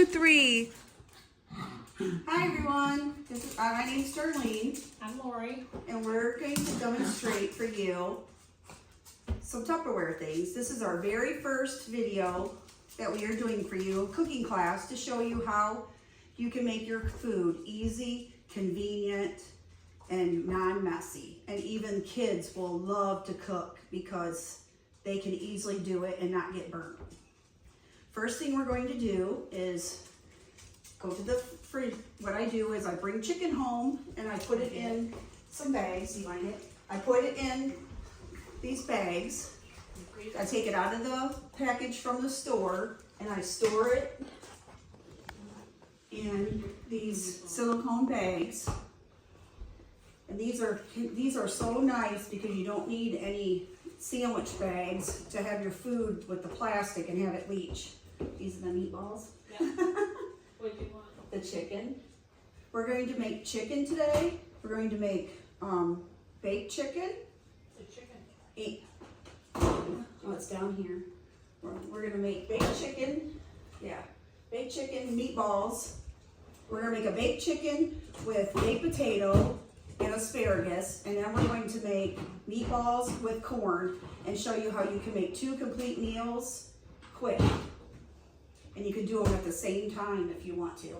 Three. Hi everyone, my name's Darlene, I'm Lori. and we're going to demonstrate for you some Tupperware things. This is our very first video that we are doing for you, a cooking class, to show you how you can make your food easy, convenient, and non-messy. And even kids will love to cook because they can easily do it and not get burnt. First thing we're going to do is go to the fridge. What I do is I bring chicken home and I put it in some bags. You find it? I put it in these bags. I take it out of the package from the store and I store it in these silicone bags. And these are so nice because you don't need any sandwich bags to have your food with the plastic and have it leach. These are the meatballs. Yeah. What do you want? The chicken. We're going to make chicken today. We're going to make baked chicken. The chicken. Oh, it's down here. We're going to make baked chicken. Yeah, baked chicken, meatballs. We're going to make a baked chicken with baked potato and asparagus, and then we're going to make meatballs with corn and show you how you can make 2 complete meals quick. And you can do them at the same time if you want to.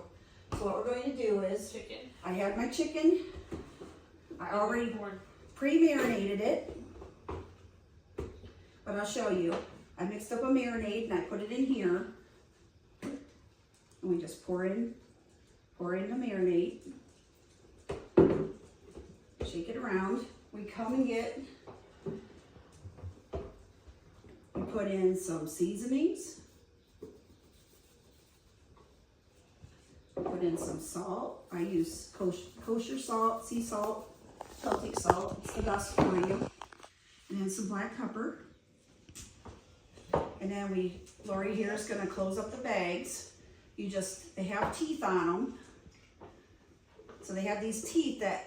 So what we're going to do is, Chicken. I have my chicken. I already pre-marinated it. But I'll show you. I mixed up a marinade and I put it in here. And we just pour in the marinade. Shake it around. We come and we put in some seasonings. Put in some salt. I use kosher salt, sea salt, Celtic salt. It's the best for you. And then some black pepper. And then Lori here is going to close up the bags. They have teeth on them. So they have these teeth that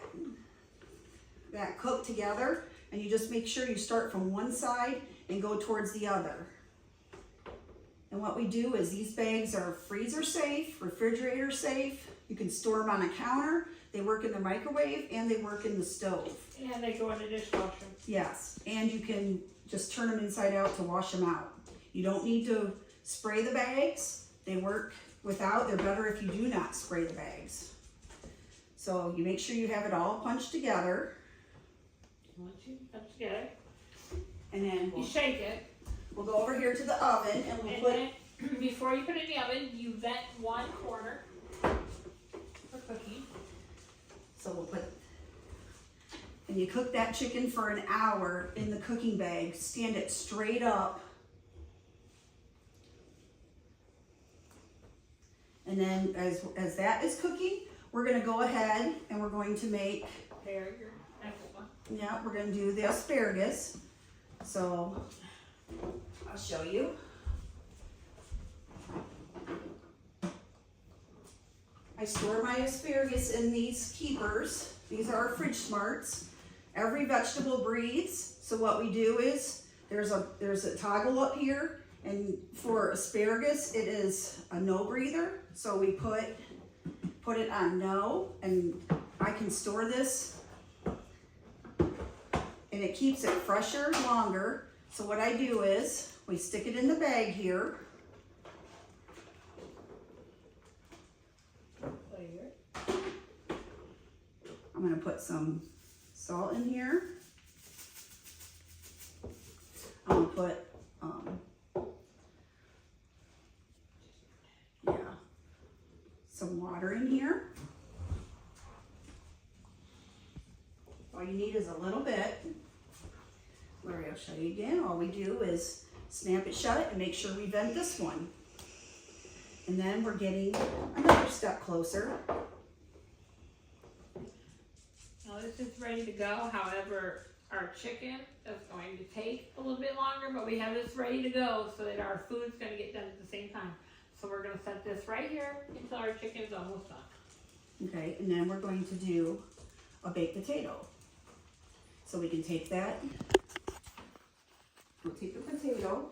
cook together. And you just make sure you start from one side and go towards the other. And what we do is these bags are freezer safe, refrigerator safe. You can store them on a counter. They work in the microwave and they work in the stove. And they go in the dishwasher. Yes, and you can just turn them inside out to wash them out. You don't need to spray the bags. They work without. They're better if you do not spray the bags. So you make sure you have it all punched together. Once you put together, And then you shake it. we'll go over here to the oven and we'll put Then, before you put it in the oven, you vent one corner for cooking. So and you cook that chicken for an hour in the cooking bag. Stand it straight up. And then as that is cooking, we're gonna go ahead and we're going to make, There, your next one. yeah, we're gonna do the asparagus. So I'll show you. I store my asparagus in these keepers. These are our fridge smarts. Every vegetable breathes. So what we do is there's a toggle up here, and for asparagus it is a no breather. So we put it on no, and I can store this and it keeps it fresher longer. So what I do is we stick it in the bag here. I'm going to put some salt in here. I'm going to put some water in here. All you need is a little bit. Larry, I'll show you again. All we do is snap it shut and make sure we vent this one. And then we're getting another step closer. Now this is ready to go. However, our chicken is going to take a little bit longer, but we have this ready to go so that our food's going to get done at the same time. So we're going to set this right here until our chicken's almost done. Okay, and then we're going to do a baked potato. So we can take that. We'll take the potato.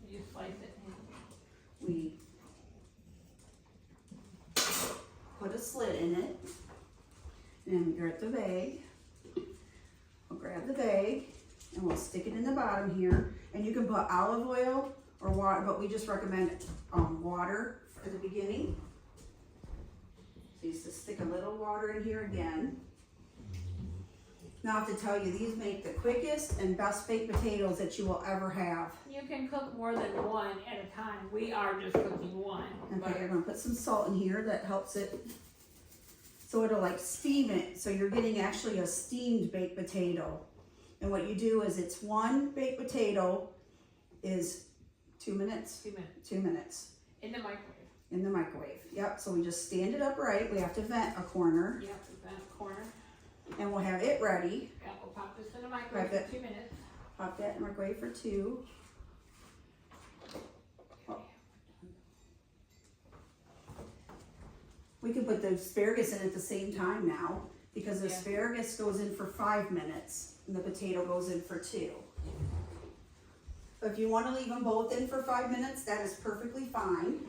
You slice it we put a slit in it, and we grab the bag. We'll grab the bag and we'll stick it in the bottom here. And you can put olive oil or water, but we just recommend water for the beginning. So you just stick a little water in here again. Now I have to tell you, these make the quickest and best baked potatoes that you will ever have. You can cook more than one at a time. We are just cooking one. Okay, I'm gonna put some salt in here that helps it. So it'll like steam it. So you're getting actually a steamed baked potato. And what you do is it's one baked potato is 2 minutes. 2 minutes. 2 minutes. In the microwave. In the microwave. Yep, so we just stand it upright. We have to vent a corner. Yep, vent a corner. And we'll have it ready. Yeah, we'll pop this in the microwave for 2 minutes. Pop that in the microwave for 2. Oh. We can put the asparagus in at the same time now, because the asparagus goes in for 5 minutes and the potato goes in for 2. But if you want to leave them both in for 5 minutes, that is perfectly fine.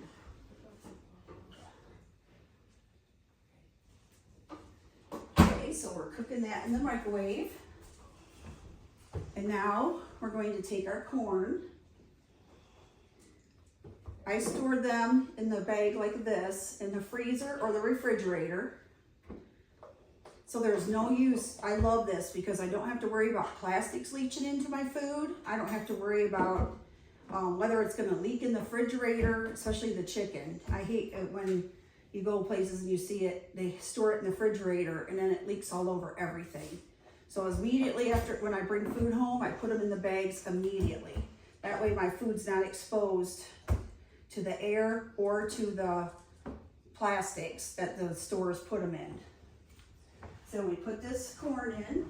Okay, so we're cooking that in the microwave. And now we're going to take our corn. I stored them in the bag like this in the freezer or the refrigerator. So there's no use. I love this because I don't have to worry about plastics leaching into my food. I don't have to worry about whether it's going to leak in the refrigerator, especially the chicken. I hate it when you go places and you see it, they store it in the refrigerator and then it leaks all over everything. So immediately after, when I bring food home, I put them in the bags immediately. That way my food's not exposed to the air or to the plastics that the stores put them in. So we put this corn in.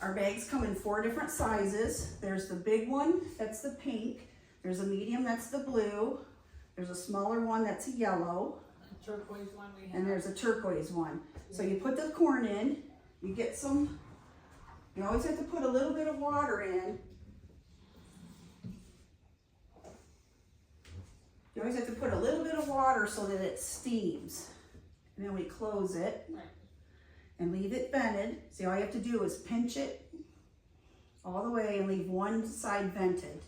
Our bags come in 4 different sizes. There's the big one, that's the pink. There's a medium, that's the blue. There's a smaller one, that's a yellow. A turquoise one we have. And there's a turquoise one. So you put the corn in, you get some, you always have to put a little bit of water in. You always have to put a little bit of water so that it steams. And then we close it and leave it vented. See, all you have to do is pinch it all the way and leave one side vented.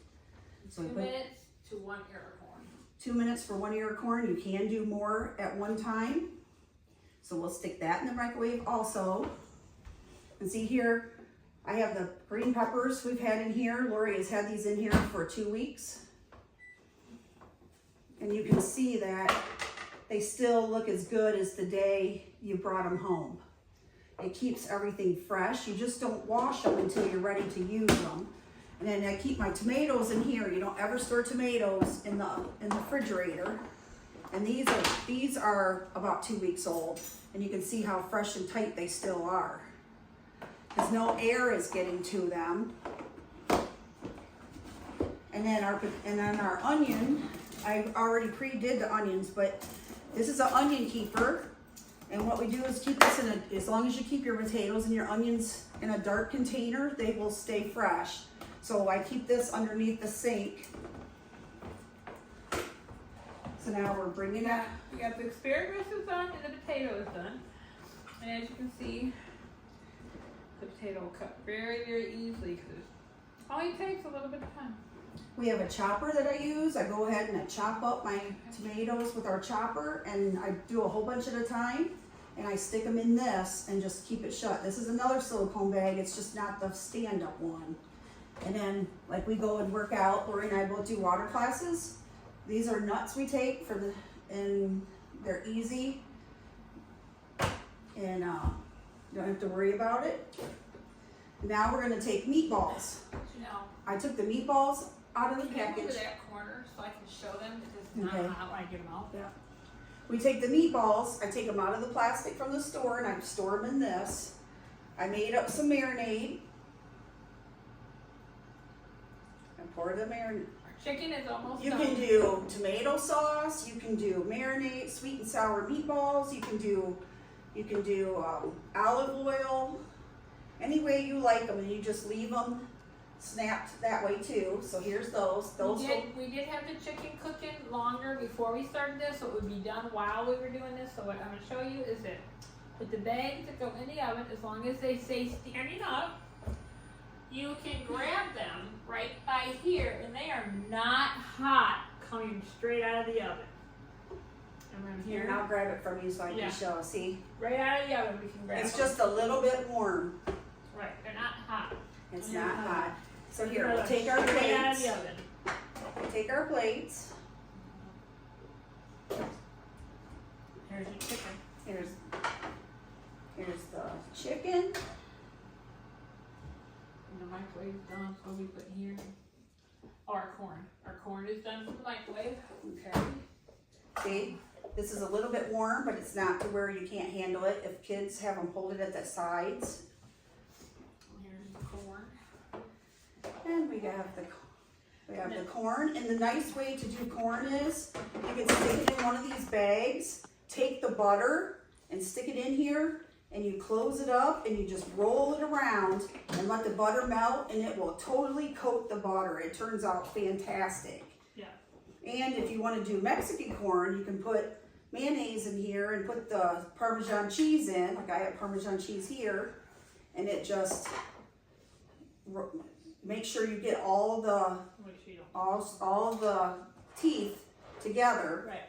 So 2 minutes to 1 ear of corn. 2 minutes for 1 ear of corn. You can do more at one time. So we'll stick that in the microwave also. And see here, I have the green peppers we've had in here. Lori has had these in here for 2 weeks. And you can see that they still look as good as the day you brought them home. It keeps everything fresh. You just don't wash them until you're ready to use them. And then I keep my tomatoes in here. You don't ever store tomatoes in the refrigerator. And these are about 2 weeks old. And you can see how fresh and tight they still are. Because no air is getting to them. And then our onion, I already pre-did the onions, but this is an onion keeper. And what we do is keep this as long as you keep your potatoes and your onions in a dark container, they will stay fresh. So I keep this underneath the sink. So now we're bringing it. We got the asparagus is done and the potato is done. And as you can see, the potato will cut very, very easily because it only takes a little bit of time. We have a chopper that I use. I go ahead and I chop up my tomatoes with our chopper, and I do a whole bunch at a time, and I stick them in this and just keep it shut. This is another silicone bag. It's just not the stand-up one. And then, like, we go and work out. Lori and I both do water classes. These are nuts we take and they're easy, and you don't have to worry about it. Now we're gonna take meatballs. I took the meatballs out of the package. Move to that corner so I can show them because Okay. not how I get them out. Yeah. We take the meatballs, I take them out of the plastic from the store and I store them in this. I made up some marinade. And pour the marinade. Our chicken is almost You done. can do tomato sauce, you can do marinade, sweet and sour meatballs, you can do olive oil. any way you like them, and you just leave them snapped that way too. So here's those. We did have the chicken cooking longer before we started this, so it would be done while we were doing this. So what I'm going to show you is that with the bags that go in the oven, as long as they stay standing up, you can grab them right by here, and they are not hot coming straight out of the oven. And then Here, here, and I'll grab it from you so I can show. See, right out of the oven, we can grab it's them. just a little bit warm. Right, they're not hot. It's They're not not hot. So here, They're we'll take our straight out of plates. the oven. Take our plates. Here's your chicken. Here's the chicken. And the microwave's done, so we put here. Oh, our corn. Our corn is done from the microwave. Okay. See, this is a little bit warm, but it's not to where you can't handle it. If kids have them hold it at the sides. Here's the corn. And we have the corn. And the nice way to do corn is you can stick it in one of these bags, take the butter and stick it in here, and you close it up and you just roll it around and let the butter melt, and it will totally coat the butter. It turns out fantastic. Yeah. And if you want to do Mexican corn, you can put mayonnaise in here and put the Parmesan cheese in. Like I have Parmesan cheese here, and it just make sure you get all the all the teeth together. Right.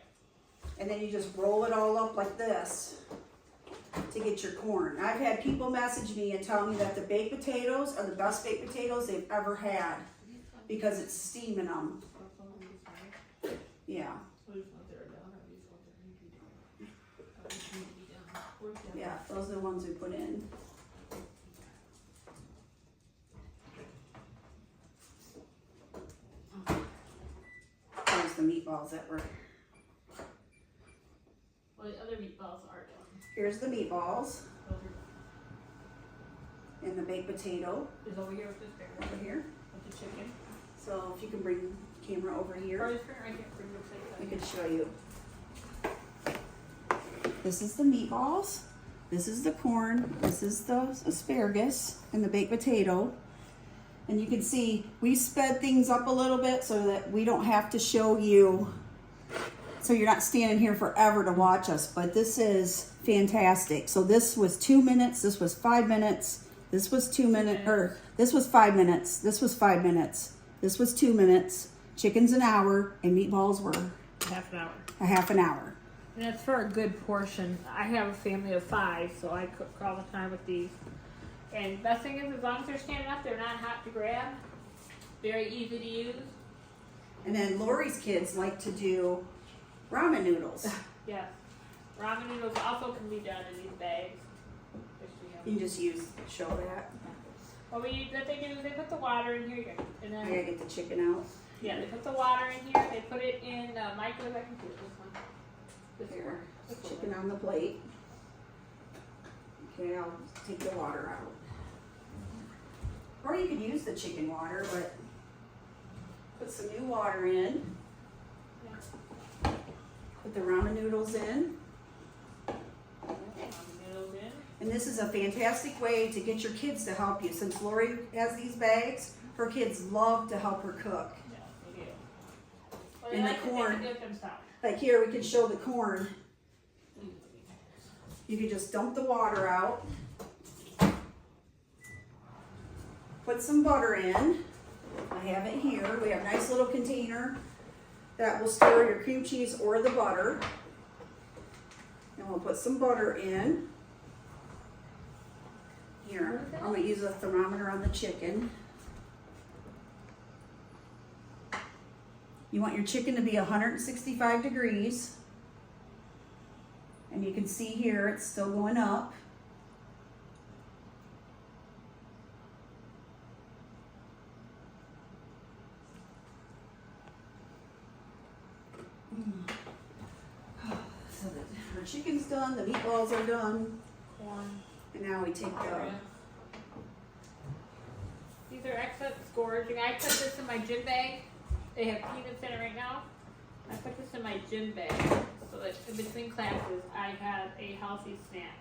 And then you just roll it all up like this to get your corn. I've had people message me and tell me that the baked potatoes are the best baked potatoes they've ever had because it's steaming them. Yeah. Yeah, those are the ones we put in. There's the meatballs that were. Well, the other meatballs are done. Here's the meatballs and the baked potato Is over here with this bear. over here. With the chicken. So if you can bring the camera over Or here, this bear right here for your I sake. can show you. This is the meatballs. This is the corn. This is the asparagus and the baked potato. And you can see we sped things up a little bit so that we don't have to show you, so you're not standing here forever to watch us, but this is fantastic. So this was 2 minutes, this was 5 minutes, this was 2 minutes, or this was 5 minutes, this was 5 minutes, this was 2 minutes, chicken's an hour, and meatballs were Half an hour. a half an hour. And that's for a good portion. I have a family of 5, so I cook all the time with these. And best thing is, as long as they're standing up, they're not hot to grab. Very easy to use. And then Lori's kids like to do ramen noodles. Yes. Ramen noodles also can be done in these bags. You can just show that. What they do is they put the water in here, and I then gotta get the chicken out. yeah, they put the water in here. They put it in the microwave. I can do this one. This Here, one. This one. chicken on the plate. Okay, I'll take the water out. Or you could use the chicken water, but put some new water in. Yeah. Put the ramen noodles in. Ramen noodles in. And this is a fantastic way to get your kids to help you. Since Lori has these bags, her kids love to help her cook. Yeah, they do. Well, they And the like to corn. do it themselves. Like here, we can show the corn. You can just dump the water out. Put some butter in. I have it here. We have a nice little container that will store your cream cheese or the butter. And we'll put some butter in. Here, I'm gonna use a thermometer on the chicken. You want your chicken to be 165 degrees. And you can see here, it's still going up. So our chicken's done, the meatballs are done, Corn. and now we take the, These are excess gorging. I put this in my gym bag. They have peanuts in it right now. I put this in my gym bag so that in between classes I have a healthy snack.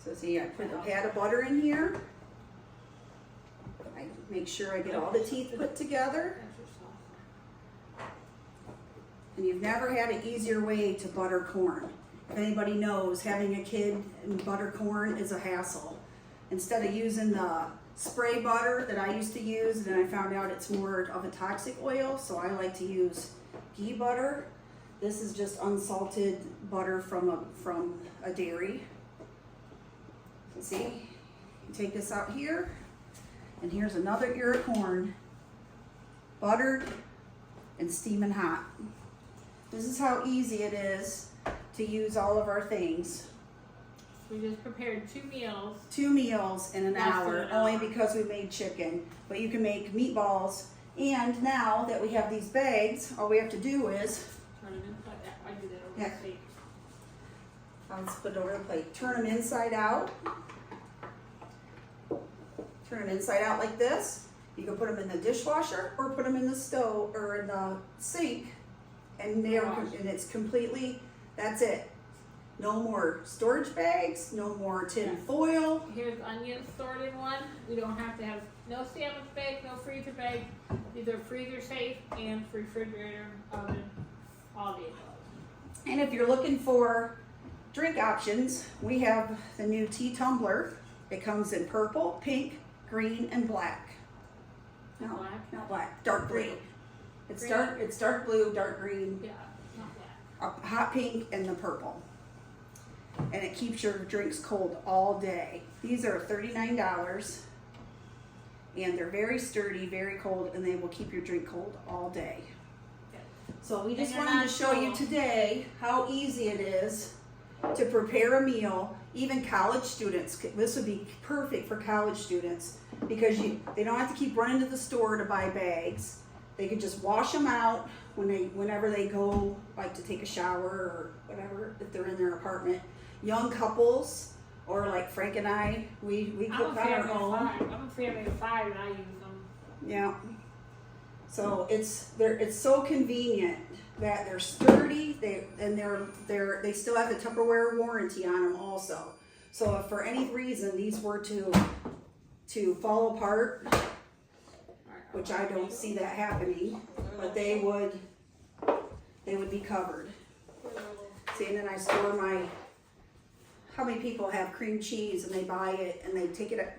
so see, I put a pat of butter in here. make sure I get all the teeth put together. And you've never had an easier way to butter corn. If anybody knows, having a kid and butter corn is a hassle. Instead of using the spray butter that I used to use, and then I found out it's more of a toxic oil, so I like to use ghee butter. This is just unsalted butter from a dairy. So see, you take this out here, and here's another ear of corn, buttered and steaming hot. This is how easy it is to use all of our things. We just prepared 2 meals. 2 meals in an Less than hour, an hour. only because we made chicken. But you can make meatballs. And now that we have these bags, all we have to do is, Turn them inside that. I do that over Yeah. the steak. I'll split it over the plate. Turn them inside out. Turn them inside out like this. You can put them in the dishwasher or put them in the stove or in the sink. And it's completely, that's it. No more storage bags, no more tin foil. Here's onions stored in one. We don't have to have no sandwich bag, no freezer bag. These are freezer safe and refrigerator, oven, all the above. And if you're looking for drink options, we have the new tea tumbler. It comes in purple, pink, green, and black. No, Black? not black, dark green. It's Green? dark. It's dark blue, dark green, Yeah, not black. a hot pink, and the purple. And it keeps your drinks cold all day. These are $39, and they're very sturdy, very cold, and they will keep your drink cold all day. Okay. So we just And they're wanted to not show you so- today how easy it is to prepare a meal. Even college students, this would be perfect for college students because they don't have to keep running to the store to buy bags. They can just wash them out whenever they go, like to take a shower or whatever, if they're in their apartment. Young couples, or like Frank and I, we I'm cook a on our family of own. 5. I'm a family of 5 and I use them. Yeah. So it's so convenient that they're sturdy. They still have the Tupperware warranty on them also. So if for any reason these were to fall apart, which I don't see that happening, but they would be covered. See, and then I store how many people have cream cheese and they buy it and they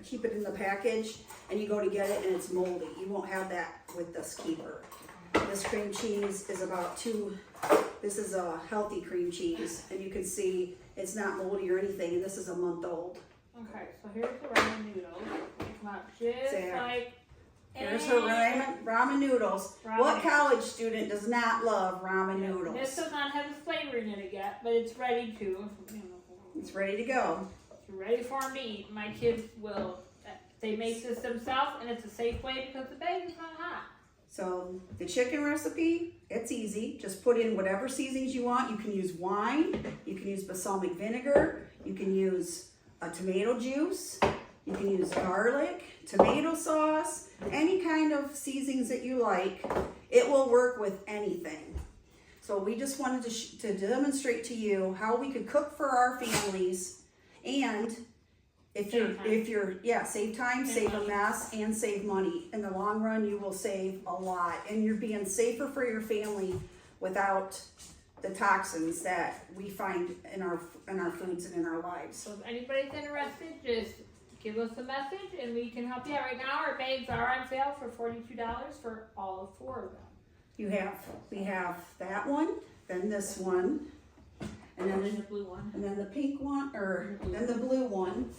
keep it in the package and you go to get it and it's moldy. You won't have that with this keeper. This cream cheese is this is a healthy cream cheese and you can see it's not moldy or anything, and this is a month old. Okay, so here's the ramen noodles. They come out just like Here's her ramen noodles. What college student does not love ramen noodles? This does not have the flavoring in it yet, but it's ready to. It's ready to go. It's ready for them to eat. My kids will. They make this themselves, and it's a safe way because the bag is not hot. So the chicken recipe, it's easy. Just put in whatever seasonings you want. You can use wine. You can use balsamic vinegar. You can use a tomato juice. You can use garlic, tomato sauce, any kind of seasonings that you like. It will work with anything. So we just wanted to demonstrate to you how we could cook for our families, and if you're save time, save a mess, and save money. In the long run, you will save a lot, and you're being safer for your family without the toxins that we find in our foods and in our lives. So if anybody's interested, just give us a message and we can help you out. Right now, our bags are on sale for $42 for all 4 of them. We have that one, then this one, and then the blue one, and then the pink one, then the blue one,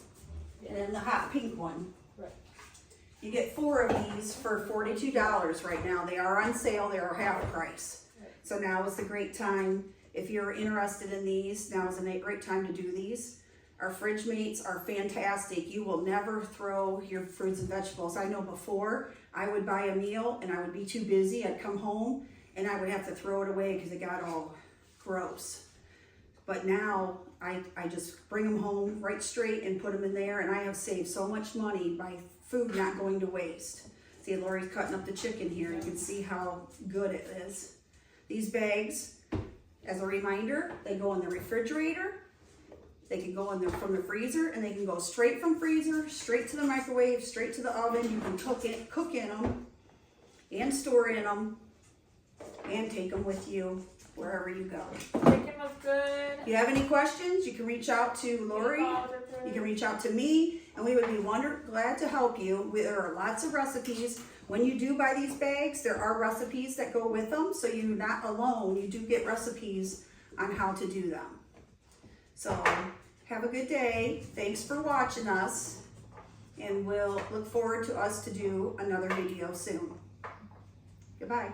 and then the hot pink one. Right. You get 4 of these for $42 right now. They are on sale. They are half price. Right. So now is the great time. If you're interested in these, now is a great time to do these. Our fridge mates are fantastic. You will never throw your fruits and vegetables. I know before I would buy a meal and I would be too busy. I'd come home and I would have to throw it away because it got all gross. But now I just bring them home right straight and put them in there, and I have saved so much money by food not going to waste. See, Lori's cutting up the chicken here. You can see how good it is. These bags, as a reminder, they go in the refrigerator. They can go in there from the freezer, and they can go straight from freezer, straight to the microwave, straight to the oven. You can cook in them, and store in them, and take them with you wherever you go. Chicken was good. If you have any questions, you can reach out to Lori. You can reach out to me, and we would be glad to help you. There are lots of recipes. When you do buy these bags, there are recipes that go with them, so you're not alone. You do get recipes on how to do them. So have a good day. Thanks for watching us, and we'll look forward to us to do another video soon. Goodbye.